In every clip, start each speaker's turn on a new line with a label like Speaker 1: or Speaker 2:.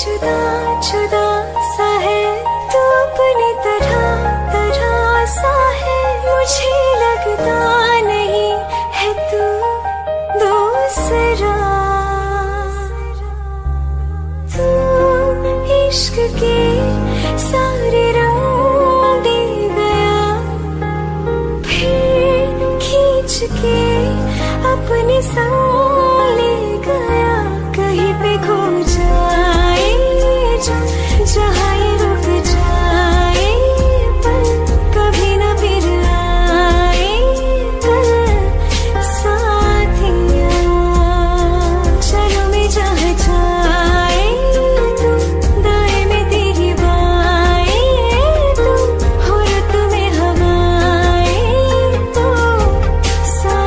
Speaker 1: जुदा जुदा सा है तू अपनी तरह तरह सा है, मुझे लगता नहीं है तू दूसरा। तू इश्क के सारे रंग दे गया, फिर खींच के अपने संग ले गया। कहीं पे खो जाए जहाँ ये रुक जाए, पर कभी न फिर आए कल साथिया। चलो मैं जहाँ जाए तू, दाएं में तेरी बाएं तू, हो रुत में हवाएं तो साथिया।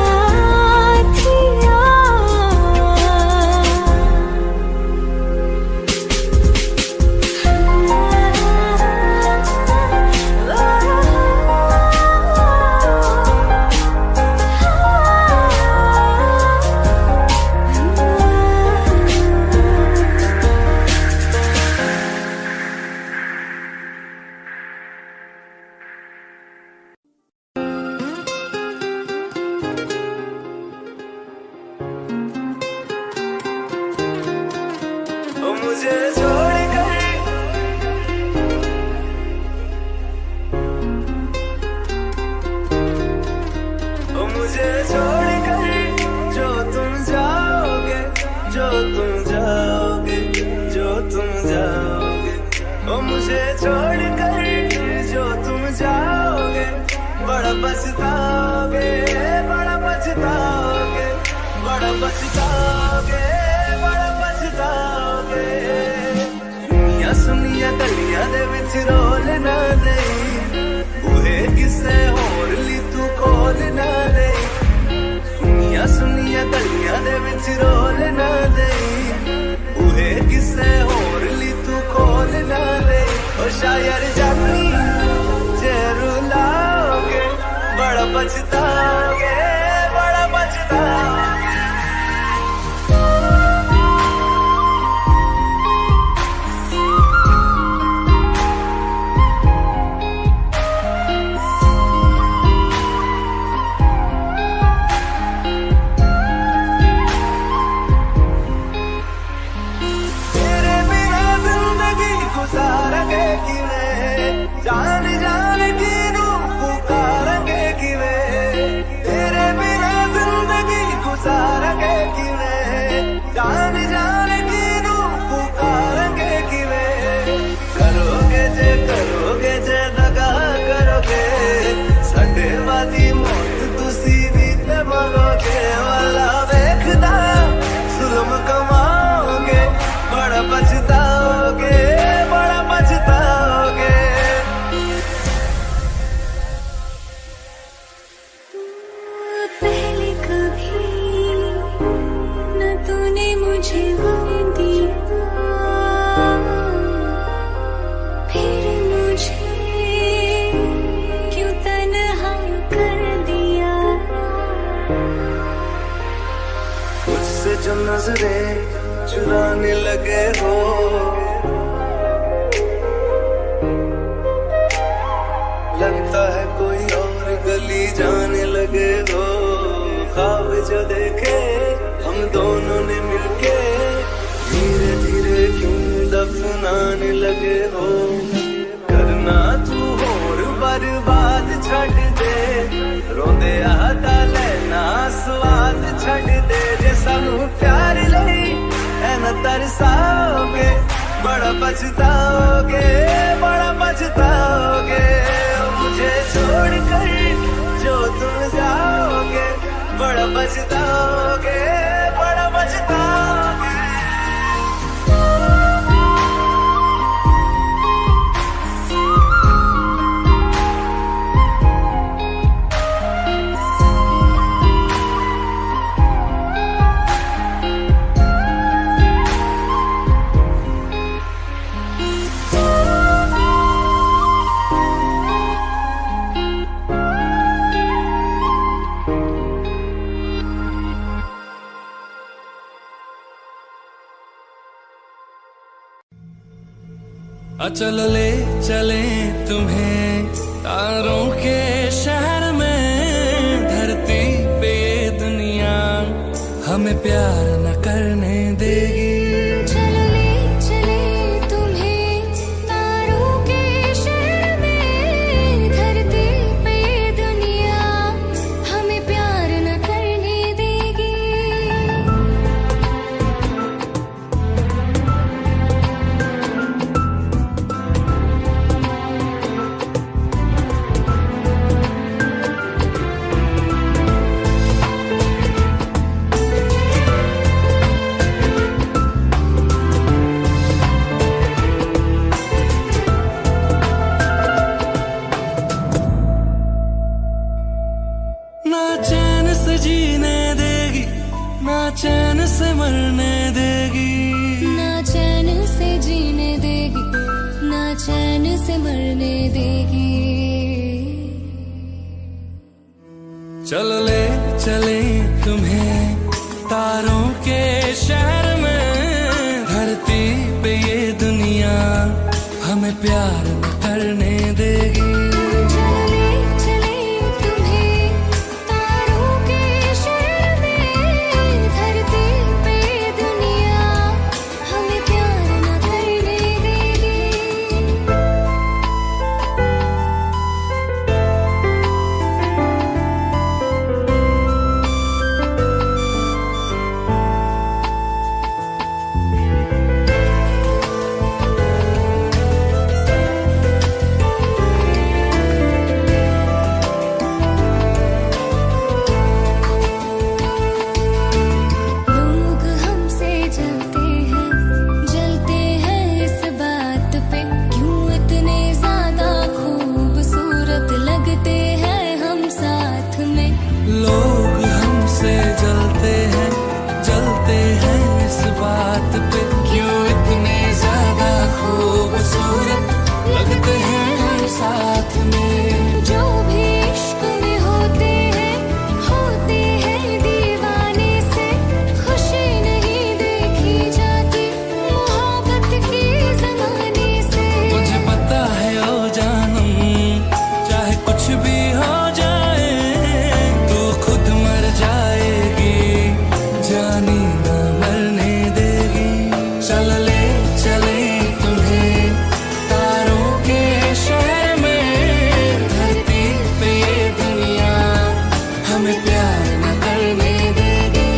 Speaker 2: मुझे छोड़कर मुझे छोड़कर जो तुम जाओगे, जो तुम जाओगे, जो तुम जाओगे। मुझे छोड़कर जो तुम जाओगे, बड़ा पछताओगे, बड़ा पछताओगे, बड़ा पछताओगे, बड़ा पछताओगे। सुनिया सुनिया गलियां दे विच रोल ना दे, बूहे किसे होर ली तू खोल ना दे। सुनिया सुनिया गलियां दे विच रोल ना दे, बूहे किसे होर ली तू खोल ना दे। ओ शायर जानी जे रुलाओगे, बड़ा पछताओगे, बड़ा पछताओगे। गुजारेंगे कि मैं नजरें चुराने लगे हो। लगता है कोई और गली जाने लगे हो। ख्वाब जो देखे हम दोनों ने मिलके धीरे धीरे क्यों दफनाने लगे हो। करना तू होर बर्बाद छड़ दे, रोंदे आता लेना स्वाद छड़ दे। जे सानू प्यार लई ऐना तरसाओगे, बड़ा पछताओगे, बड़ा पछताओगे। मुझे छोड़ कर जो तुम जाओगे, बड़ा पछताओगे, बड़ा पछताओगे।
Speaker 3: चल ले चले तुम्हें तारों के शहर में। धरती पे ये दुनिया हमें प्यार न करने देगी।
Speaker 1: चलो ले चले तुम्हें तारों के शहर में। धरती पे ये दुनिया हमें प्यार न करने देगी।
Speaker 3: ना चैन से जीने देगी, ना चैन से मरने देगी।
Speaker 1: ना चैन से जीने देगी, ना चैन से मरने देगी।
Speaker 3: चल ले चले तुम्हें तारों के शहर में। धरती पे ये दुनिया हमें प्यार न करने देगी।
Speaker 1: चलो ले चले तुम्हें तारों के शहर में। धरती पे ये दुनिया हमें प्यार न करने देगी। लोग हमसे जलते हैं इस बात पे। क्यों इतने ज्यादा खूबसूरत लगते हैं हम साथ में।
Speaker 3: लोग हमसे जलते हैं इस बात पे। क्यों इतने ज्यादा खूबसूरत लगते हैं हम साथ में।
Speaker 1: जो भी इश्क में होते हैं दीवाने से। खुशी नहीं देखी जाती मोहब्बत के जमाने से।
Speaker 3: मुझे पता है ओ जानम, चाहे कुछ भी हो जाए, तू खुद मर जाएगी, जानी न मरने देगी। चल ले चले तुम्हें तारों के शहर में। धरती पे ये दुनिया हमें प्यार न करने देगी।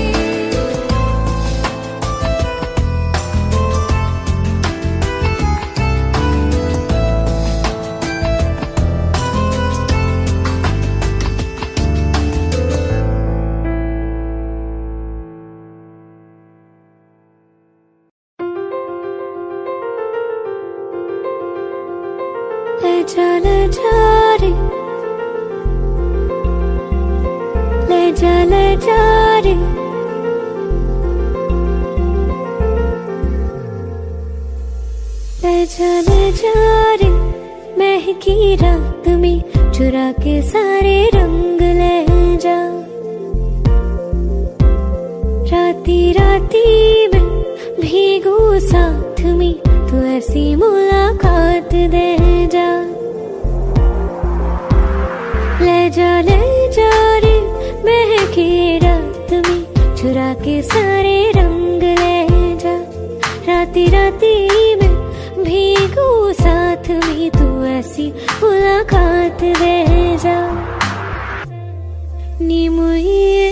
Speaker 1: ले जा रे, ले जा रे। ले जा रे महकी रात में। चुरा के सारे रंग ले जा। रात राती राती में भीगू साथ में, तू ऐसी मुलाकात दे जा। ले जा रे महके रात में, चुरा के सारे रंग ले जा। राती राती में भीगू साथ में, तू ऐसी मुलाकात दे जा। नी मुझे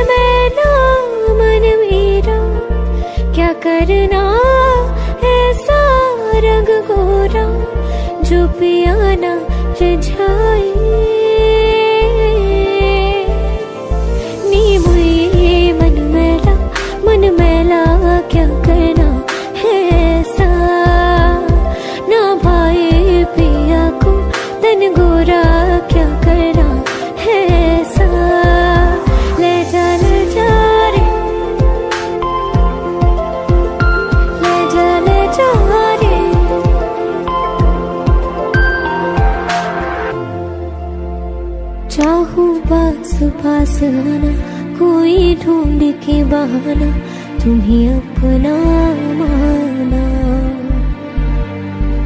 Speaker 1: मैना मन मेरा, क्या करना ऐसा रंग गोरा, जो पियाना रिझाए। नी मुझे मन मैला क्या करना है ऐसा, ना भाई पिया को तन गोरा क्या करना है ऐसा। ले जा रे, ले जा रे। चाहूं पास पास आना, कोई ढूंढ के बहाना, तुम्हें अपना माना।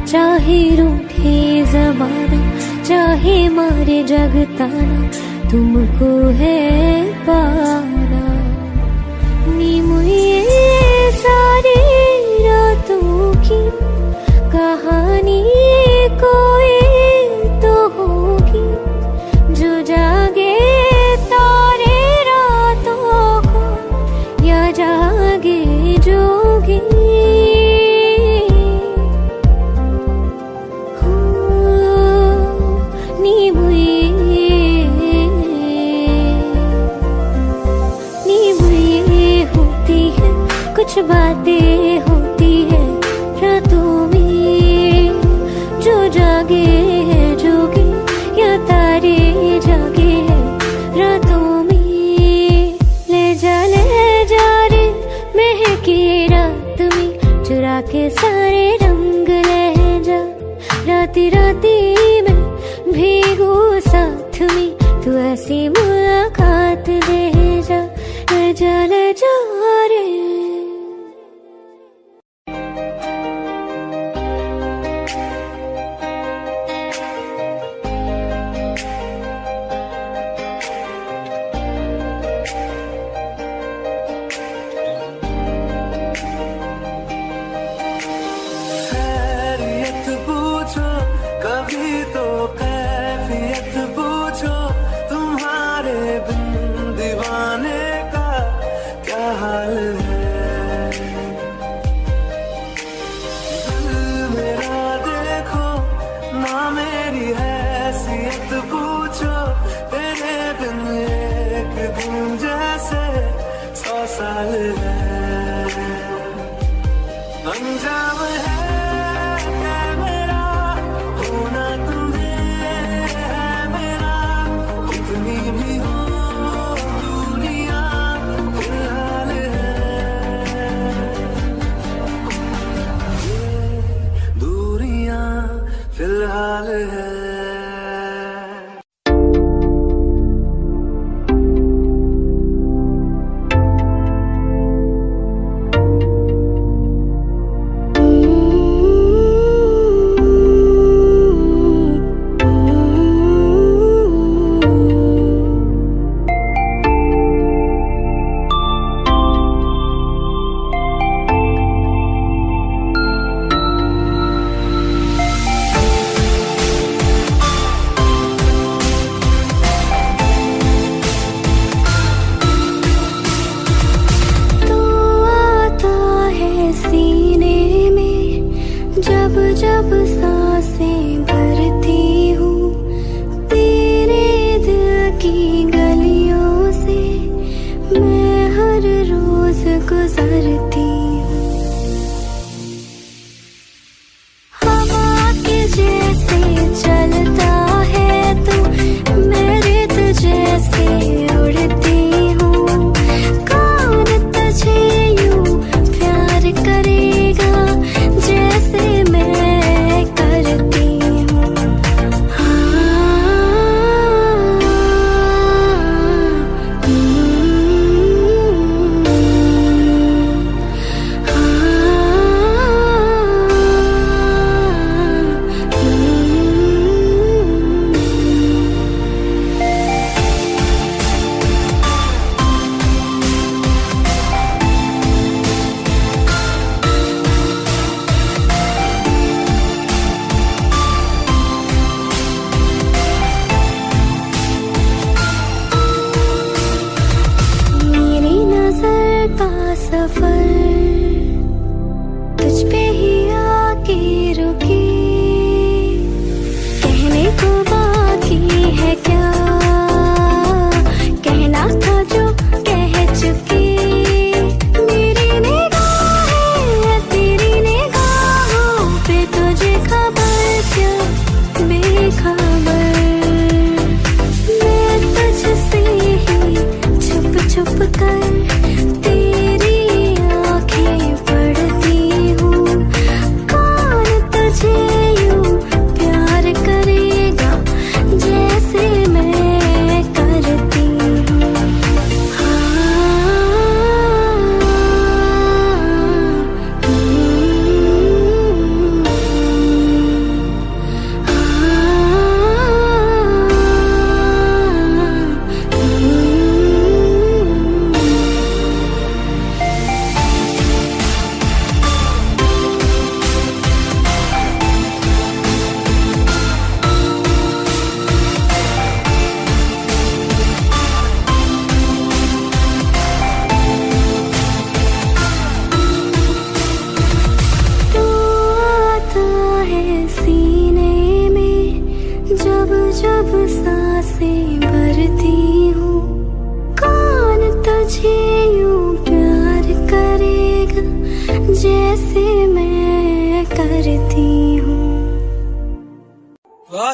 Speaker 1: चाहे रूठे ज़माना, चाहे मारे जगताना, तुमको है पाना। नी मुझे सारी रातों की कहानी कोई तो होगी, जो जागे तारे रातों को, या जागे जोगी। नी मुझे होती है कुछ बातें, होती है रातों में, जो जागे है जोगी, या तारे जागे है रातों में। ले जा रे महके रात में, चुरा के सारे रंग ले जा। राती राती में भीगू साथ में, तू ऐसी मुलाकात दे जा। ले जा रे।
Speaker 2: खैरियत पूछो कभी तो कैफियत पूछो, तुम्हारे बिन दीवाने का क्या हाल है। दिल मेरा देखो ना, मेरी हैसियत पूछो, तेरे बिन एक दिन जैसे 100 साल है। अंजाम है मेरा होना, तुम्हें है मेरा, कितनी भी हो दूरियां फिलहाल है। ये दूरियां फिलहाल है।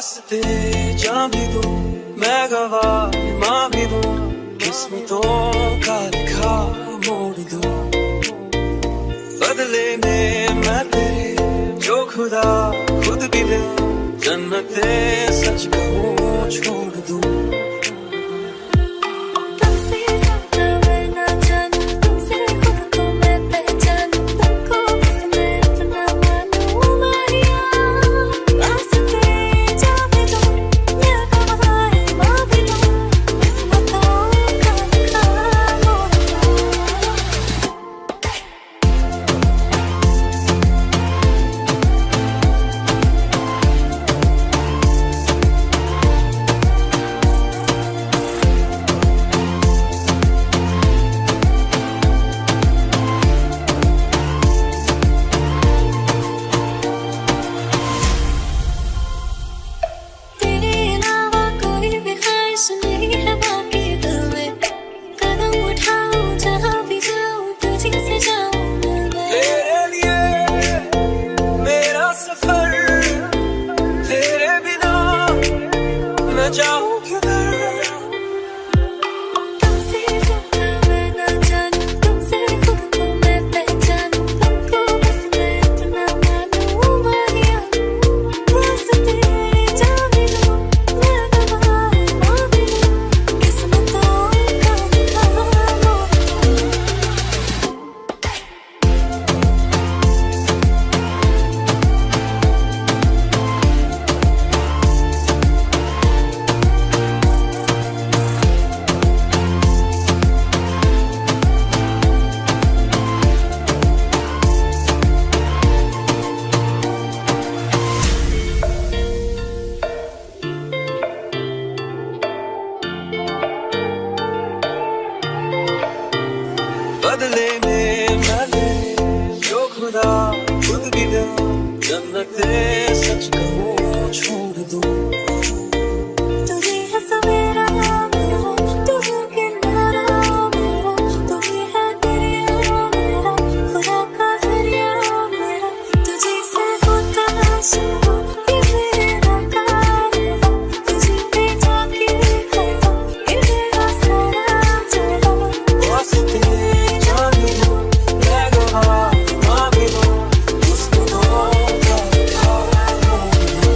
Speaker 2: वास्ते जा भी दूं मैं गवाह माँ भी दूं किस्मतों का लिखा मोड़ दूं बदले में मैं तेरे जो खुदा खुद भी दे जन्नते सच कहूँ छोड़ दूं
Speaker 1: तुमसे ज्यादा मैं ना जानूं तुमसे खुद को मैं पहचानूं तुमको बस मैं इतना मानूं माहिया वास्ते जा भी दूं मैं गवाह माँ भी दूं किस्मतों का लिखा मोड़ दूं तेरे अलावा कोई भी ख्वाहिश नहीं है बाकी दिल में कदम उठाऊं जहाँ भी जाऊं तुझे से जाऊं मैं
Speaker 2: तेरे लिए मेरा सफर तेरे बिना मैं जाऊं किधर
Speaker 1: तुमसे ज्यादा मैं ना जानूं तुमसे खुद को मैं पहचानूं तुमको बस मैं इतना मानूं माहिया वास्ते जा भी दूं मैं गवाह माँ भी दूं किस्मतों का लिखा मोड़ दूं
Speaker 2: बदले में मैं तेरे जो खुदा खुद भी दे जन्नते सच कहूँ छोड़ दूं
Speaker 1: तू ही है सवेरा मेरा तू है किनारा मेरा तू ही है दरिया मेरा खुदा का जरिया मेरा तुझे से होता शुरू ये मेरा कारवां तुझे पे जाके खत्म ये मेरा सारा जहां
Speaker 2: वास्ते जा भी दूं मैं गवाह माँ भी दूं किस्मतों का लिखा मोड़ दूं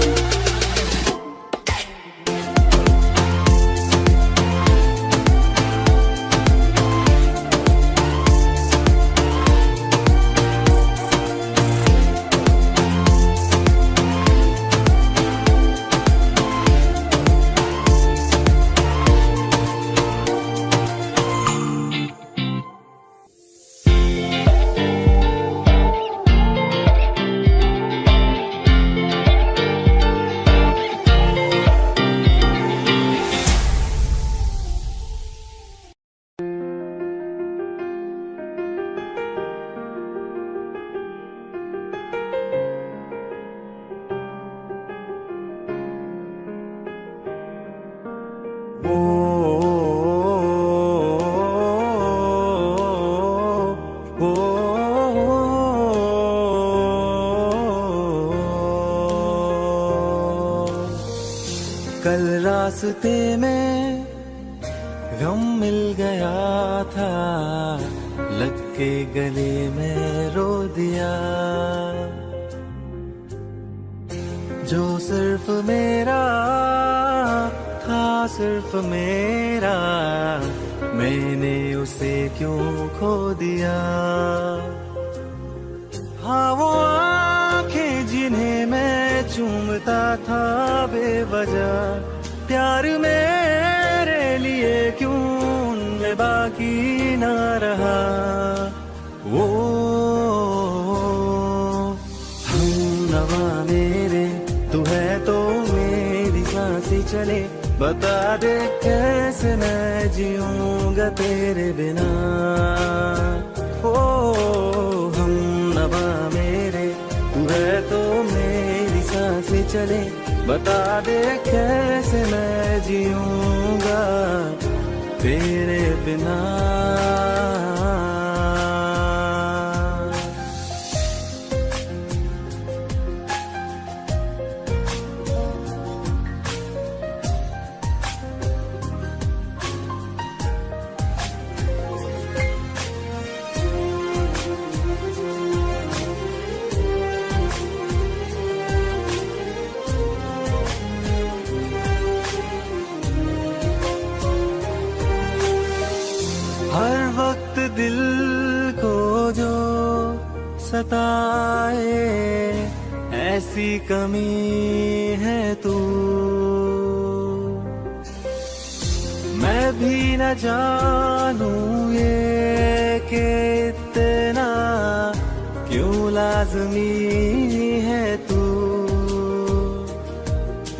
Speaker 3: कल रास्ते में गम मिल गया था लग के गले में रो दिया जो सिर्फ मेरा था सिर्फ मेरा मैंने उसे क्यों खो दिया हाँ वो आंखें जिन्हें मैं चूमता था बेवजह प्यार मेरे लिए क्यों उनमें बाकी ना रहा वो हम नवा मेरे तू है तो मेरी सांसें चले बता दे कैसे मैं जीऊंगा तेरे बिना ओ हम नवा मेरे तू है तो मेरी सांसें चले बता दे कैसे मैं जीऊंगा तेरे बिना सताए, ऐसी कमी है तू। मैं भी न जानूं ये कि इतना क्यों लाज़मी है तू।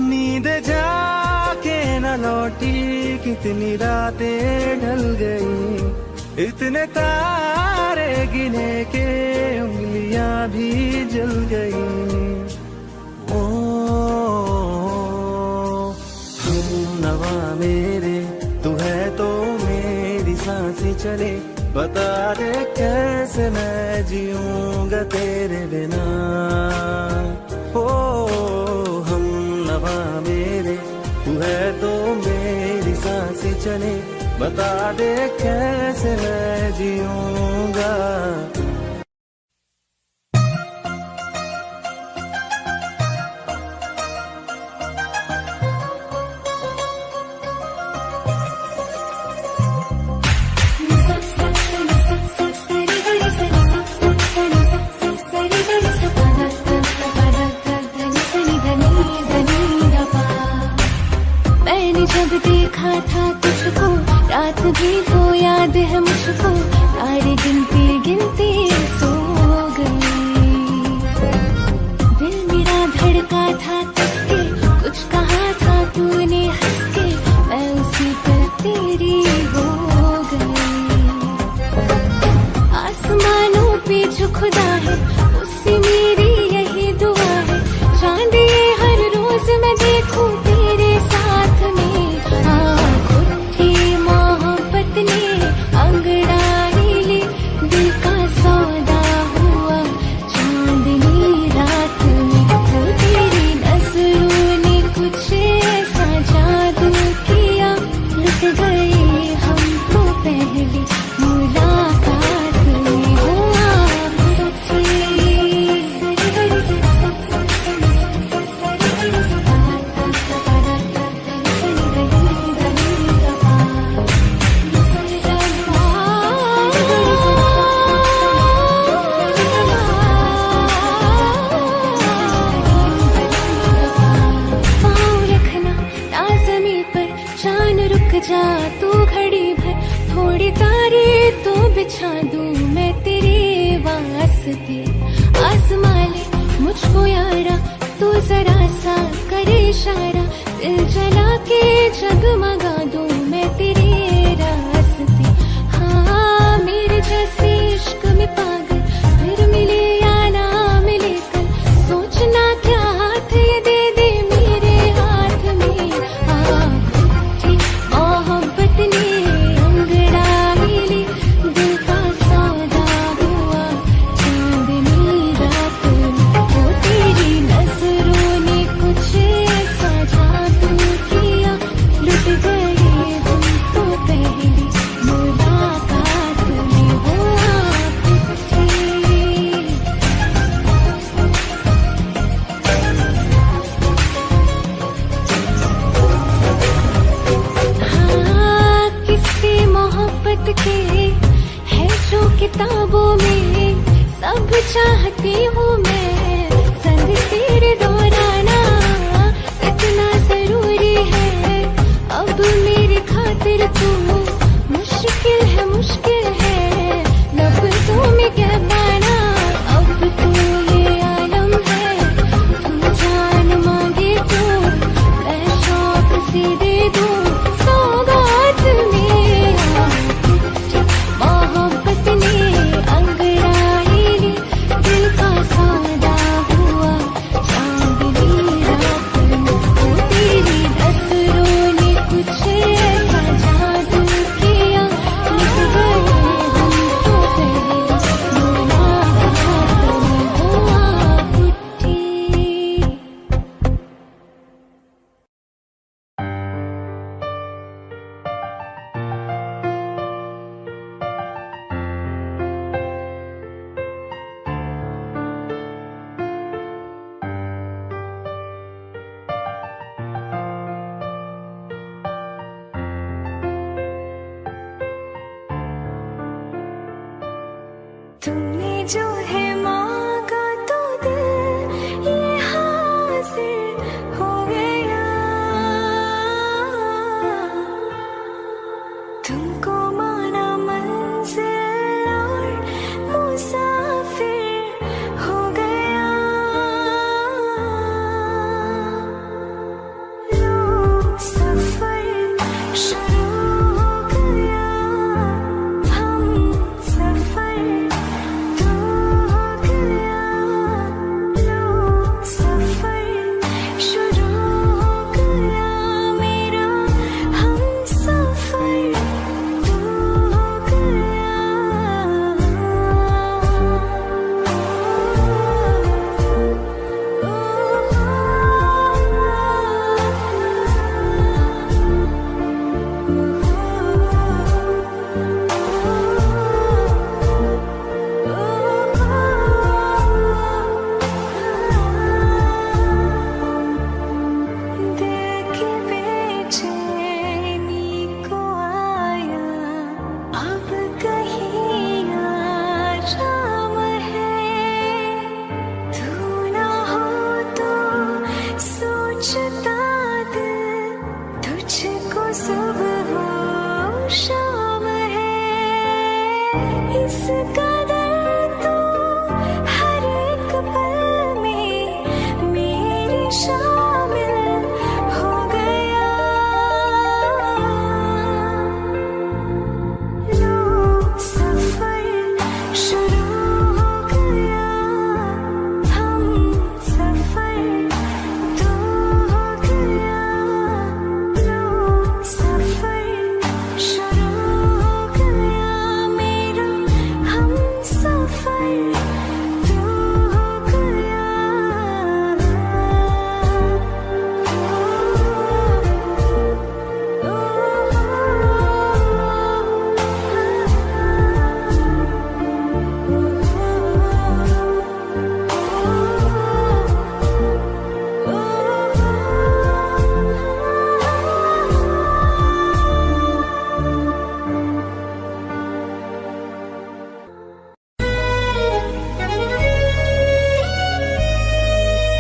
Speaker 3: नींद जाके न लौटी, कितनी रातें ढल गई, इतने तारे गिने के उंगलियां भी जल गई। ओ हम नवा मेरे, तू है तो मेरी सांसें चले, बता दे कैसे मैं जीऊंगा तेरे बिना। ओ हम नवा मेरे, तू है तो मेरी सांसें चले, बता दे कैसे मैं जीऊंगा।
Speaker 1: मैंने जब देखा था तुझको, रात भी वो याद है मुझको, तारे गिनती गिनती सो गई। दिल मेरा धड़का था तुझके, कुछ कहा था तूने हंस के, मैं उसी पर तेरी हो गई। आसमानों पे जो खुदा है, उससे मेरी यही दुआ है, चांद ये हर रोज मैं देखूं तेरे साथ में। उठी मोहब्बत ने अंगड़ाई ली, दिल का सौदा हुआ चांदनी रात में। वो तेरी नजरों ने कुछ ऐसा जादू किया, लुट गए हम तो पहली मुलाकात में। हुआ जा तू घड़ी भर, थोड़ी तारे तो बिछा दूं मैं तेरे वास्ते। आसमां ले मुझको यारा, तू जरा सा करे इशारा, दिल जला के जगमगा दूं मैं तेरे रास्ते। हाँ मेरे जैसे इश्क में पागल, फिर मिले या ना मिले कल, सोचना क्या हाथ ये दे दे मेरे हाथ में। मोहब्बत ने अंगड़ाई ली, दिल का सौदा हुआ चांदनी रात में। वो तेरी नजरों ने कुछ ऐसा जादू किया, लुट गए हम तो पहली मुलाकात में। वो आप थे किसी मोहब्बत के है जो किताबों में, सब चाहती हूँ मैं संग तेरे दोहराना, इतना जरूरी है अब मेरी खातिर तू। मुश्किल है लफ्ज़ों में कह पाना, अब तो ये आलम है, तू जान मांगे तो मैं शौक से दे दूँ सौगात में। मोहब्बत ने अंगड़ाई ली, दिल का सौदा हुआ चांदनी रात में। वो तेरी नजरों ने कुछ ऐसा जादू किया, लुट गए हम तो पहली मुलाकात में। हुआ उठी तुमने जो है माँ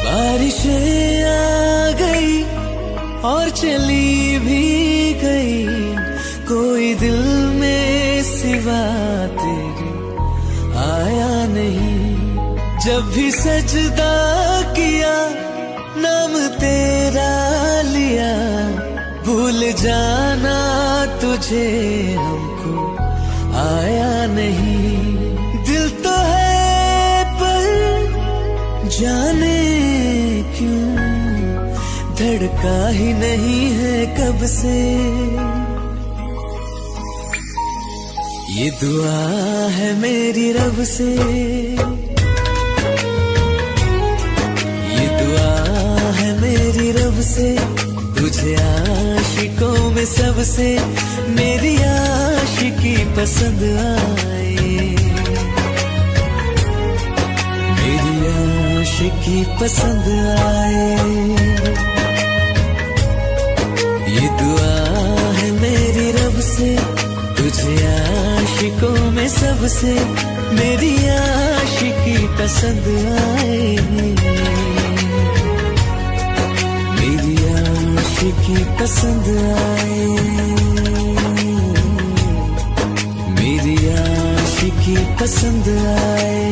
Speaker 3: बारिशें आ गई और चली भी गई, कोई दिल में सिवा तेरे आया नहीं। जब भी सजदा किया नाम तेरा लिया, भूल जाना तुझे हमको आया नहीं। दिल तो है पर जाने क्यों धड़का ही नहीं है कब से। ये दुआ है मेरी रब से, ये दुआ है मेरी रब से, तुझे आशिकों में सबसे मेरी आशिकी पसंद आए, मेरी आशिकी पसंद आए। ये दुआ है मेरी रब से, तुझे आशिकों में सबसे मेरी आशिकी पसंद आए, मेरी आशिकी पसंद आए, मेरी आशिकी पसंद आए।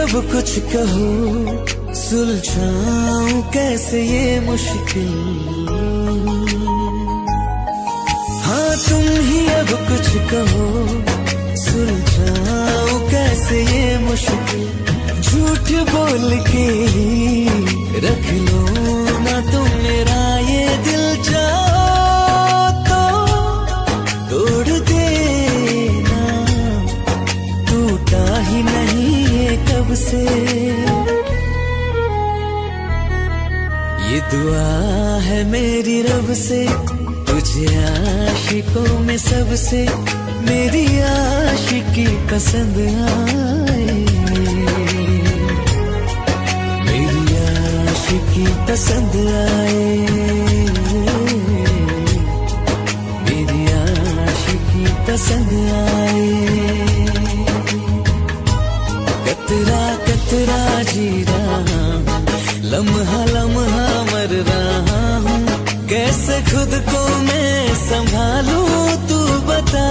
Speaker 3: अब कुछ कहो सुलझाऊं कैसे ये मुश्किल, हाँ तुम ही अब कुछ कहो सुलझाऊं कैसे ये मुश्किल। झूठ बोल के ही रख लो ना तुम मेरा ये दिल, जाओ तो तोड़ देना, टूटा ही नहीं कब से। ये दुआ है मेरी रब से, तुझे आशिकों में सबसे मेरी आशिकी पसंद आए, मेरी आशिकी पसंद आए, मेरी आशिकी पसंद आए। कतरा कतरा जी रहा हूँ, लम्हा लम्हा मर रहा हूँ, कैसे खुद को मैं संभालूं तू बता।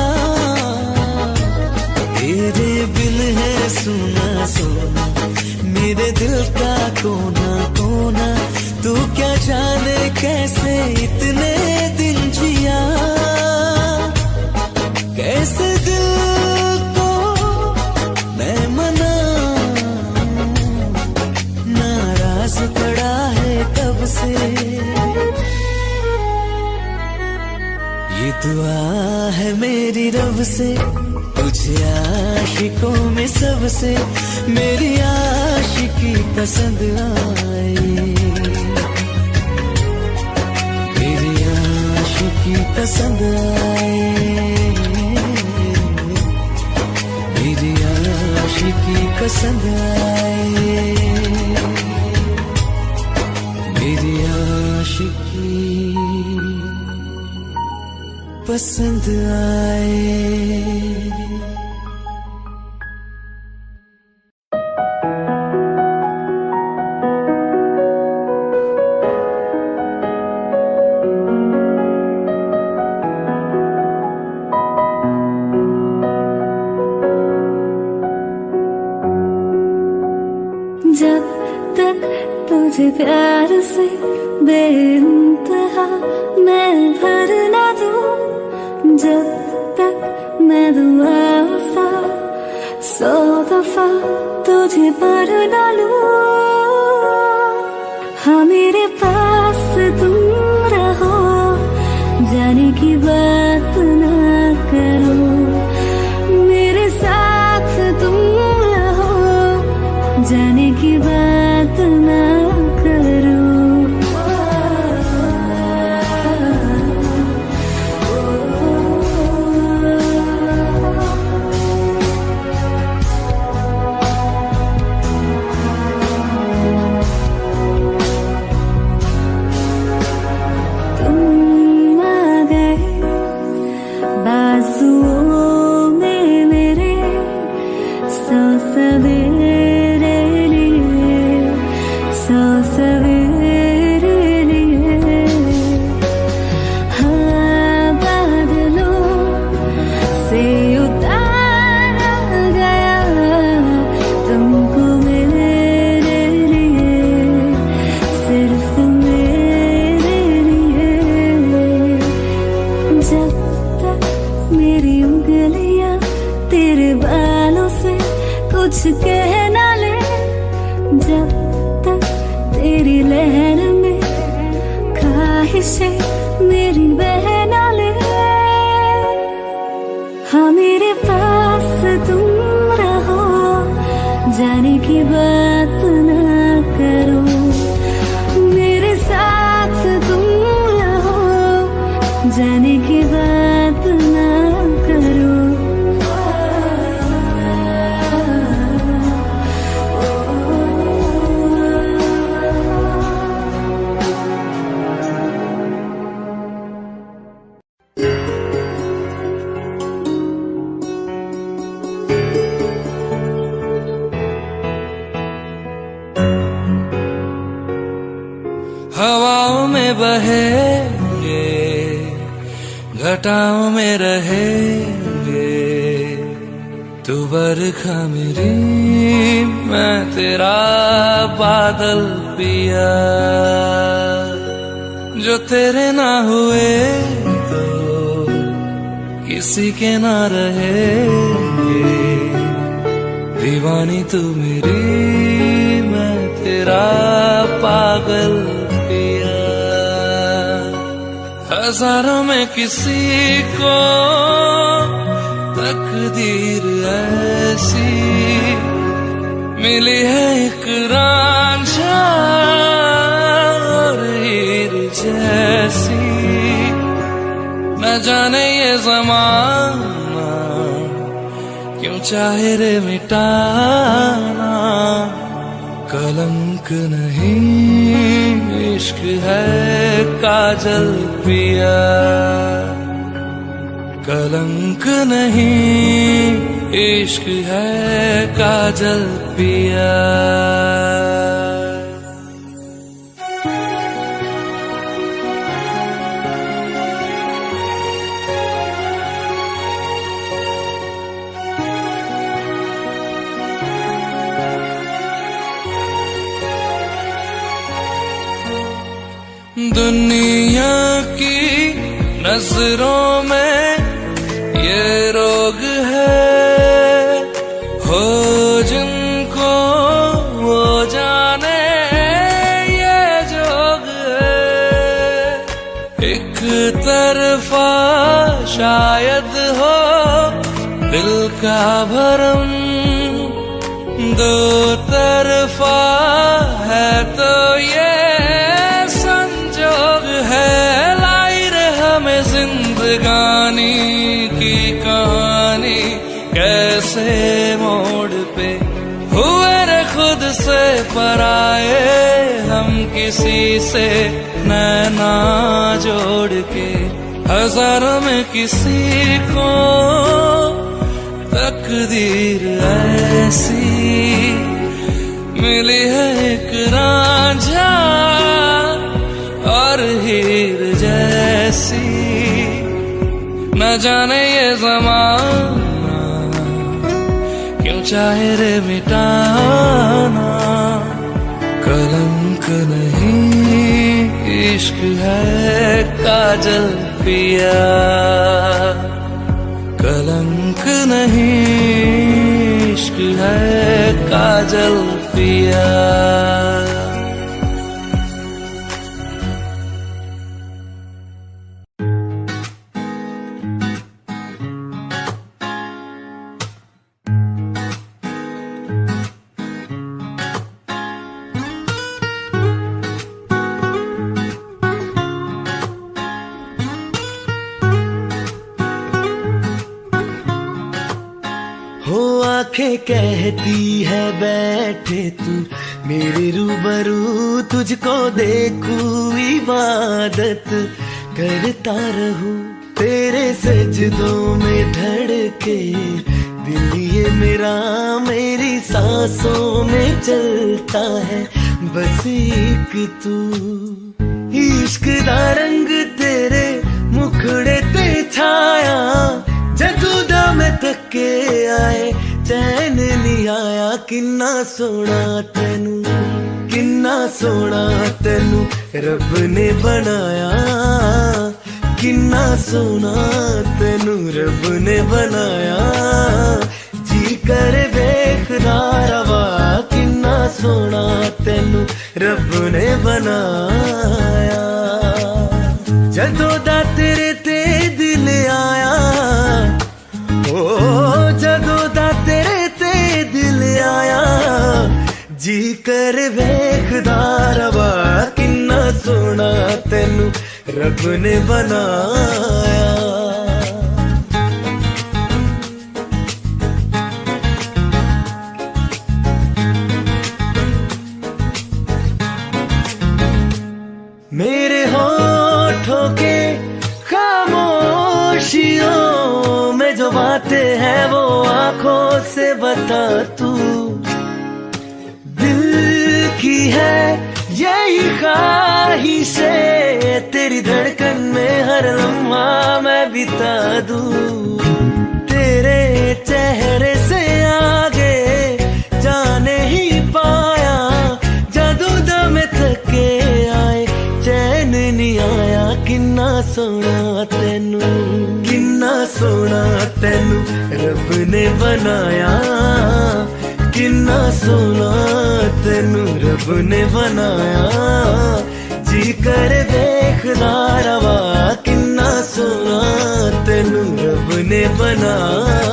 Speaker 3: तेरे बिन है सुना सुना मेरे दिल का कोना कोना, तू क्या जाने कैसे इतने दिन जिया, कैसे दिल को मैं मना, नाराज पड़ा है कब से। ये दुआ है मेरी रब से, तुझे आशिकों में सबसे मेरी आशिकी पसंद आए, मेरी आशिकी पसंद आए, मेरी आशिकी पसंद आए, मेरी आशिकी पसंद आए।
Speaker 1: जब तक तुझे प्यार से बेइंतहा मैं भर ना दूं, जब तक मैं दुआ सा 100 दफा तुझे पर ना लूं। हाँ मेरे पास तुम रहो, जाने की बात ना करो, मेरे साथ तुम रहो, जाने की बात ना करो। कह ना ले जब तक तेरी लहर में ख्वाहिशें मेरी बह ना ले। हाँ मेरे पास तुम रहो, जाने की बात ना करो, मेरे साथ तुम रहो, जाने की बात ना करो।
Speaker 3: हवाओं में बहेंगे, घटाओं में रहेंगे, तू बरखा मेरी, मैं तेरा बादल पिया। जो तेरे ना हुए तो किसी के ना रहेंगे, दीवानी तू मेरी, मैं तेरा पागल पिया। हजारों में किसी को तकदीर ऐसी मिली है, एक रांझा और हीर जैसी। न जाने ये ज़माना क्यों चाहे रे मिटाना, कलंक नहीं इश्क है काजल पिया। कलंक नहीं इश्क है काजल पिया। दुनिया की नजरों में ये रोग है, हो जिनको वो जाने ये जोग है। एक तरफा शायद हो दिल का भरम, दो तरफा है तो ये जिंदगानी की कहानी। कैसे मोड़ पे हुए रे खुद से पराए, हम किसी से नैना जोड़ के। हजारों में किसी को तकदीर ऐसी मिली है, एक रांझा और हीर जैसी। न जाने ये ज़माना क्यों चाहे रे मिटाना, कलंक नहीं इश्क है काजल पिया। कलंक नहीं इश्क है काजल पिया।
Speaker 4: आंखें कहती है बैठे तू मेरे रूबरू, तुझको देखूं इबादत करता रहूं। तेरे सजदों में धड़के दिल ये मेरा, मेरी सांसों में चलता है बस एक तू। इश्क दा रंग तेरे मुखड़े ते छाया, जदों दा मैं थके आए चैन नहीं आया। किन्ना सोना तेनू, किन्ना सोना तेनू रब ने बनाया। किन्ना सोना तेनू रब ने बनाया। जी कर वेख ਵੇਖਦਾ ਰਵਾ ਕਿੰਨਾ ਸੋਹਣਾ ਤੈਨੂੰ ਰੱਬ ਨੇ ਬਣਾਇਆ ਜਦੋਂ ਦਾ ਤੇਰੇ ਤੇ ਦਿਲ ਆਇਆ ਓ ਜਦੋਂ ਦਾ ਤੇਰੇ ਤੇ ਦਿਲ ਆਇਆ ਜੀ ਕਰ ਵੇਖਦਾ ਰਵਾ ਕਿੰਨਾ ਸੋਹਣਾ ਤੈਨੂੰ ਰੱਬ ਨੇ ਬਣਾਇਆ मेरे होठों के खामोशियों में जो बातें हैं वो आंखों से बता तू दिल की है यही ख्वाहिशें तेरी धड़कन में हर लम्हा मैं बिता दूं तेरे चेहरे से आगे जाने ही पाया जादू दम थके आए चैन नहीं आया किन्ना सोना तैनू रब ने बनाया किन्ना सोना तैनू रब ने बनाया जी कर देखदा रवा किन्ना सोना तैनू रब ने बनाया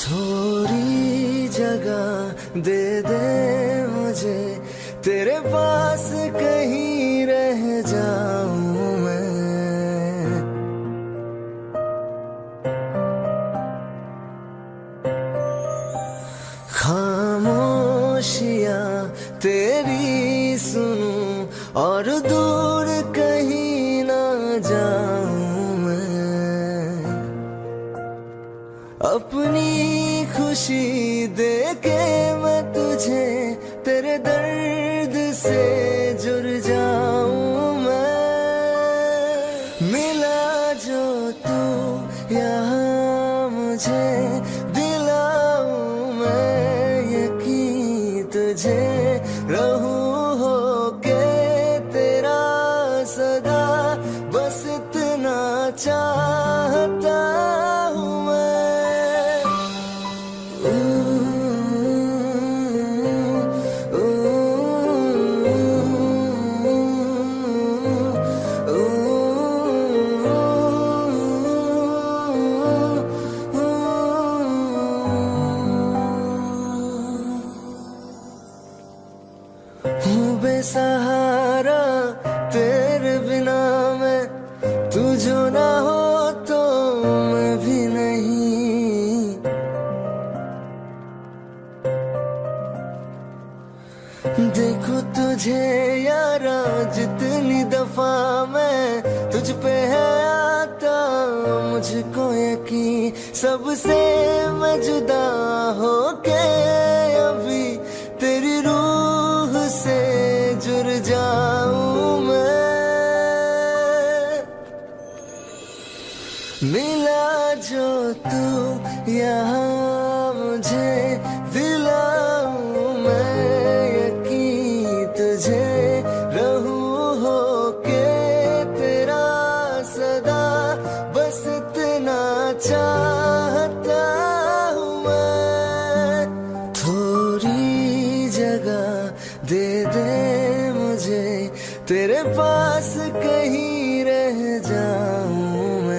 Speaker 4: थोड़ी जगह दे दे मुझे तेरे पास कहीं रह जाऊं मैं खामोशियां तेरी सुनूं और दूर कहीं ना जाऊं मैं अपनी खुशी दे के मैं तुझे तेरे दर्द से जुड़ जाऊं मैं मिला जो तू यहाँ मुझे दिलाऊं मैं यकीन तुझे रहूं हो के तेरा सदा बस इतना चाहता हूँ बेसहारा तेरे बिना मैं तू जो ना हो तो मैं भी नहीं देखो तुझे यारा जितनी दफा मैं तुझ पे है आता मुझको यकीन सबसे मैं जुदा हो के अभी तेरी रूह से जुड़ जाऊं मैं मिला जो तू यहाँ मुझे दिलाऊं मैं यकीन तुझे रहूं हो के तेरा सदा बस इतना चाहता हूँ मैं थोड़ी जगह दे दे मुझे तेरे पास कहीं रह जाऊं मैं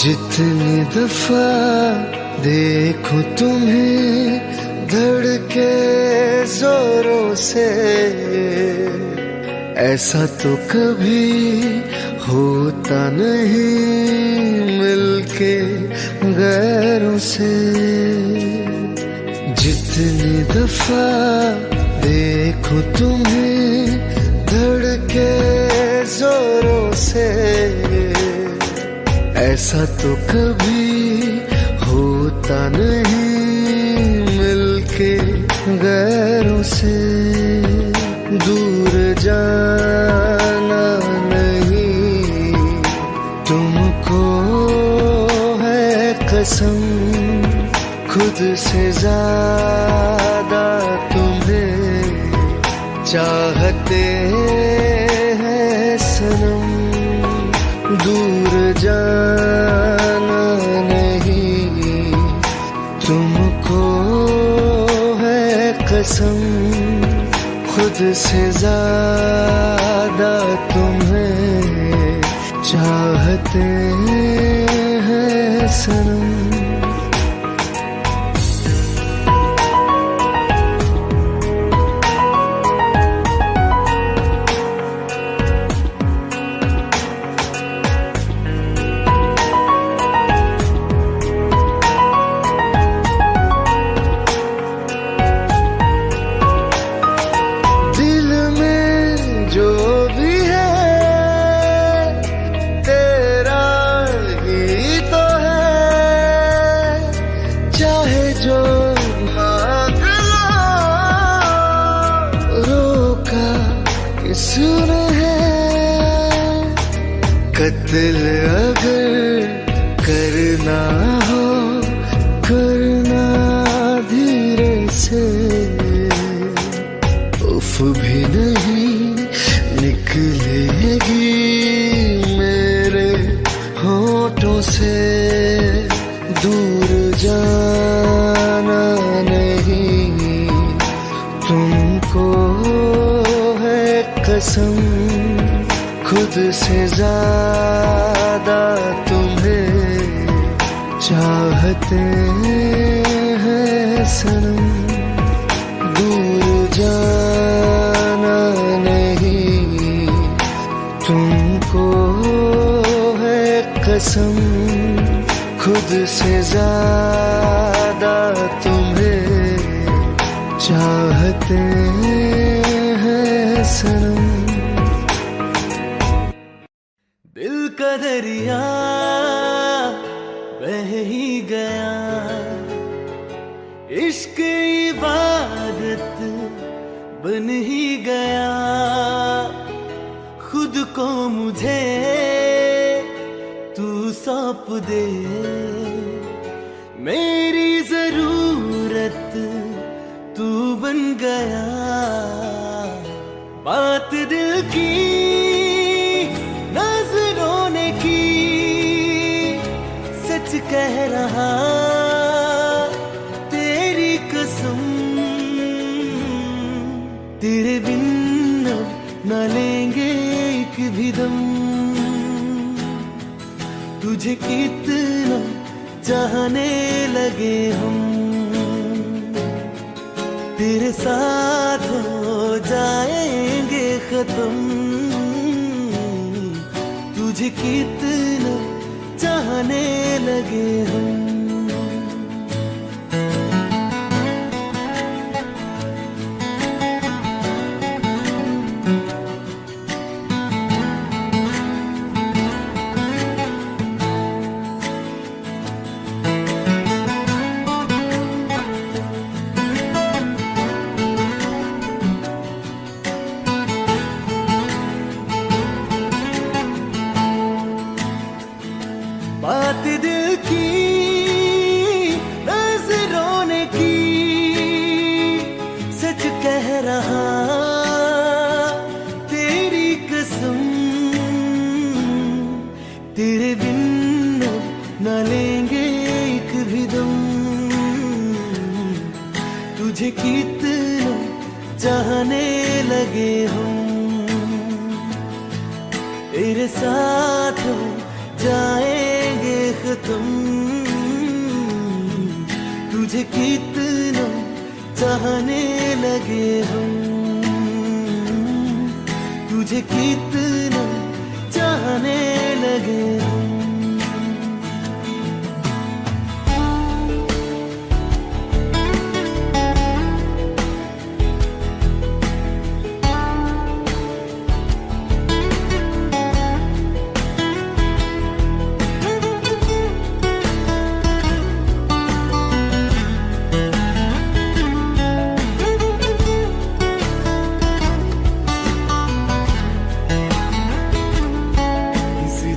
Speaker 4: जितनी दफा देखूं तुम्हें धड़के जोरों से, ऐसा तो कभी होता नहीं मिलके गैरों से। जितनी दफा देखूं तुम्हें धड़के जोरों से, ऐसा तो कभी होता नहीं मिलके गैरों से। दूर जाना नहीं तुमको है कसम, खुद से ज्यादा तुम्हें चाहते हैं सनम। दूर जाना नहीं तुमको है कसम, खुद से ज्यादा तुम्हें चाहते हैं सनम। सुन है कत्ल अगर करना हो, करना धीरे से। उफ भी नहीं निकलेगी मेरे होठों से। दूर जाना नहीं तुमको कसम, खुद से ज्यादा तुम्हें चाहते हैं सनम। दूर जाना नहीं तुमको है कसम, खुद से ज्यादा तुम्हें चाहते हैं सनम। दिल का दरिया बह ही गया, इश्क इबादत बन ही गया। खुद को मुझे तू सौंप दे, मेरी जरूरत तू बन गया। बात दिल की नजरों ने की, सच कह रहा तेरी कसम। तेरे बिन न लेंगे एक भी दम, तुझे कितना चाहने लगे हम। तेरे साथ हो जाएंगे खत्म, तुझे कितना चाहने लगे हम। बात दिल की नजरों ने की, सच कह रहा तेरी कसम। तेरे बिन न लेंगे एक भी दम, तुझे कितना चाहने लगे हम। तेरे साथ जाएंगे खत्म, तुझे कितना चाहने लगे हम, तुझे कितना चाहने लगे हम।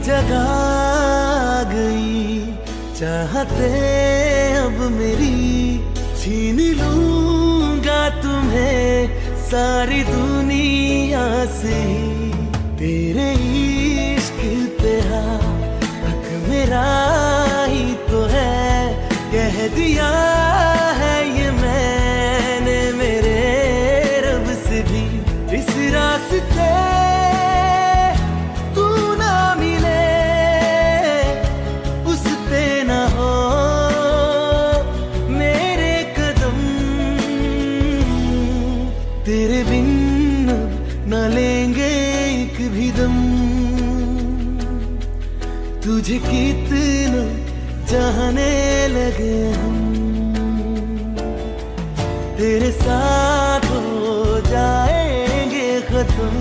Speaker 4: जगा गई चाहते अब मेरी, छीन लूंगा तुम्हें सारी दुनिया से। तेरे इश्क पे हक मेरा ही तो है, कह दिया है ये मैंने मेरे रब से भी। इस रास्ते तेरे बिन न लेंगे एक भी दम, तुझे कितना चाहने लगे हम। तेरे साथ हो जाएंगे खत्म,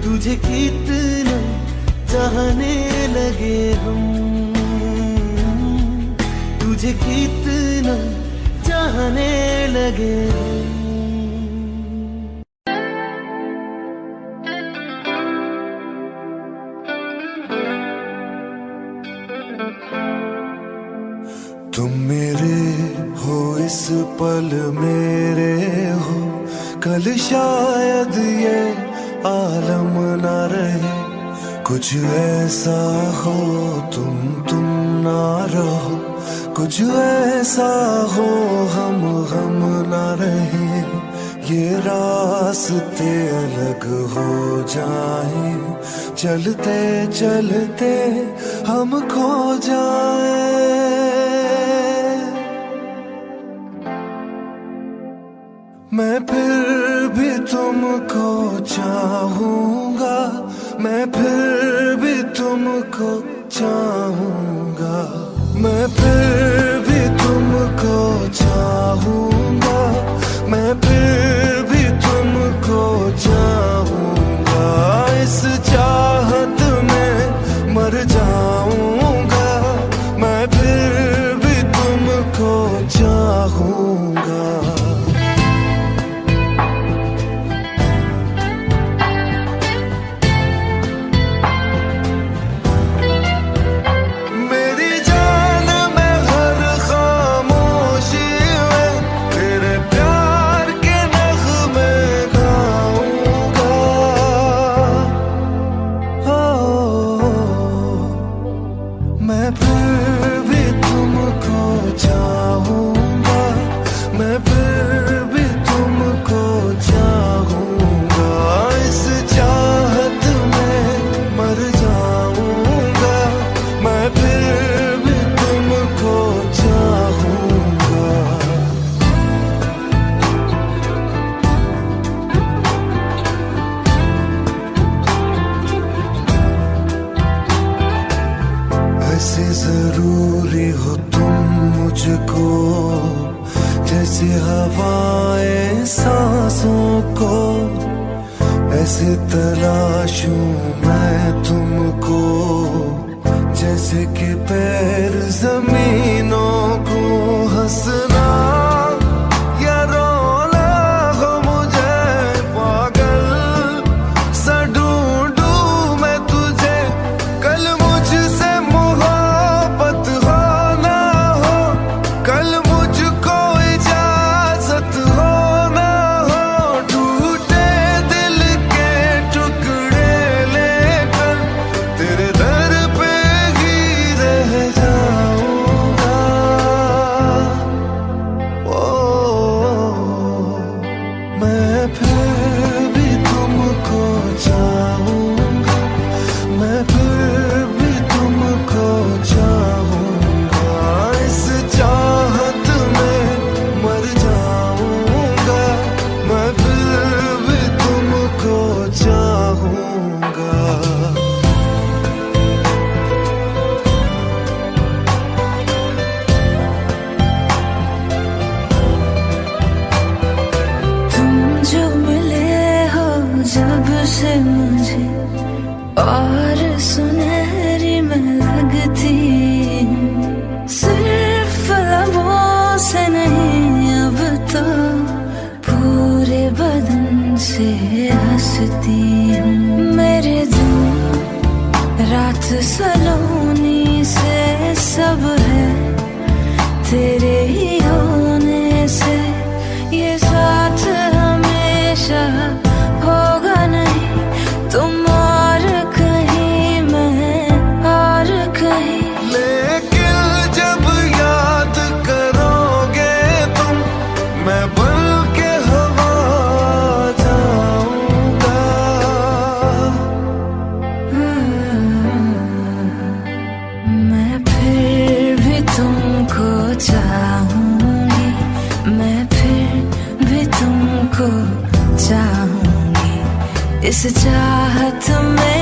Speaker 4: तुझे कितना चाहने लगे हम, तुझे कितना चाहने लगे हम।
Speaker 5: तुम मेरे हो इस पल मेरे हो, कल शायद ये आलम ना रहे। कुछ ऐसा हो तुम ना रहो, कुछ ऐसा हो हम ना रहे। ये रास्ते अलग हो जाए, चलते चलते हम खो जाए। मैं फिर भी तुमको चाहूंगा, मैं फिर भी तुमको चाहूंगा, मैं फिर भी तुमको चाहूंगा, मैं फिर भी तुमको चाहूंगा। इस चाहत में मर जाऊंगा, मैं फिर भी तुमको चाहूंगा। मैं फिर भी तुमको चाहूंगा, मैं फिर भी तुमको चाहूंगा। इस चाहत में मर जाऊंगा, मैं फिर भी तुमको चाहूंगा। ऐसे जरूरी हो तुम मुझको, जैसे हवाएं सांसों को। ऐसे तलाशूं मैं तुमको, जैसे कि पैर जमीनों को। हंसना या रोना हो मुझे पागल सा ढूंढूं मैं तुझे। कल मुझसे मोहब्बत हो ना हो, कल मुझको इजाजत हो ना हो। टूटे दिल के टुकड़े लेकर तेरे दर पे ही रह जाऊंगा। ओ मैं फिर भी तुमको चाहूंगा, मैं फिर भी तुम
Speaker 1: और सुनहरी मैं लगती हूँ, सिर्फ लबों से नहीं अब तो पूरे बदन से हंसती हूँ। मेरे दिन रात सलोनी से सब है तेरे ही होने से, ये साथ हमेशा होगा नहीं, तुम और कहीं मैं और कहीं।
Speaker 5: लेकिन जब याद करोगे तुम, मैं बन के हवा जाऊंगा।
Speaker 1: मैं फिर भी तुमको चाहूंगी, मैं फिर भी तुमको चाहूंगी, इस चाहत में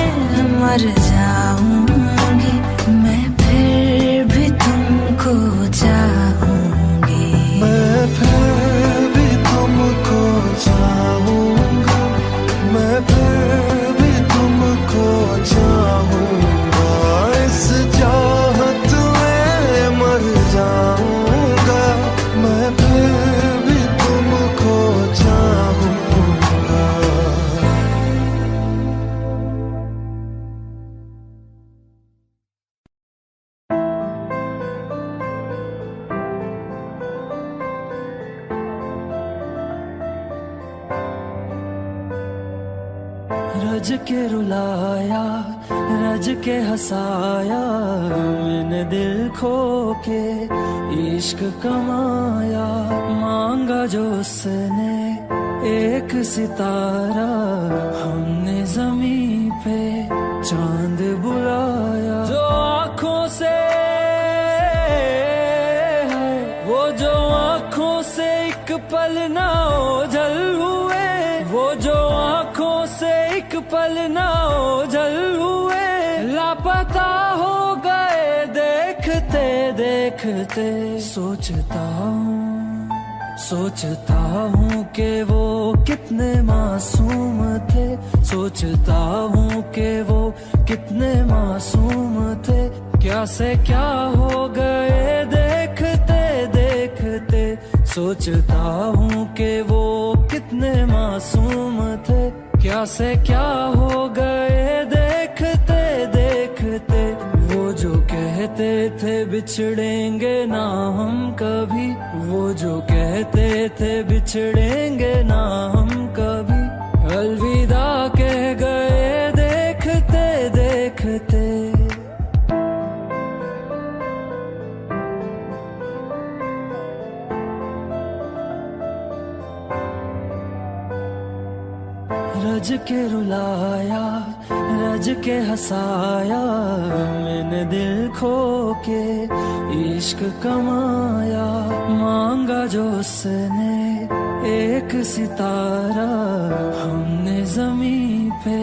Speaker 1: मर जाऊंगी। मैं फिर भी तुमको चाहूंगी,
Speaker 5: मैं फिर भी तुमको चाहूंगा, मैं फिर भी तुमको चाहूंगा, इस चाहत में मर जाऊंगा। मैं फिर भी तुमको चाहूंगा।
Speaker 3: रज के रुलाया, रज के हंसाया, मैंने दिल खो के इश्क कमाया। मांगा जो उसने एक सितारा, हमने जमीन पे चांद बुलाया। जो आँखों से है, वो जो आँखों से एक पल ना ओझल हुए, वो जो आँखों से एक पल ना ओझल हुए, लापता हो गए देखते देखते। सोचता हूँ कि वो कितने मासूम थे, सोचता हूँ कि वो कितने मासूम थे। क्या से क्या हो गए देखते देखते। सोचता हूँ कि वो कितने मासूम थे, क्या से क्या हो गए देखते देखते। वो जो कहते थे बिछड़ेंगे ना हम कभी, वो जो कहते थे बिछड़ेंगे ना हम कभी, अलविदा कह गए देखते देखते। रज के रुलाया, रज के हंसाया, मैंने दिल खो के इश्क कमाया। मांगा जो उसने एक सितारा, हमने जमीन पे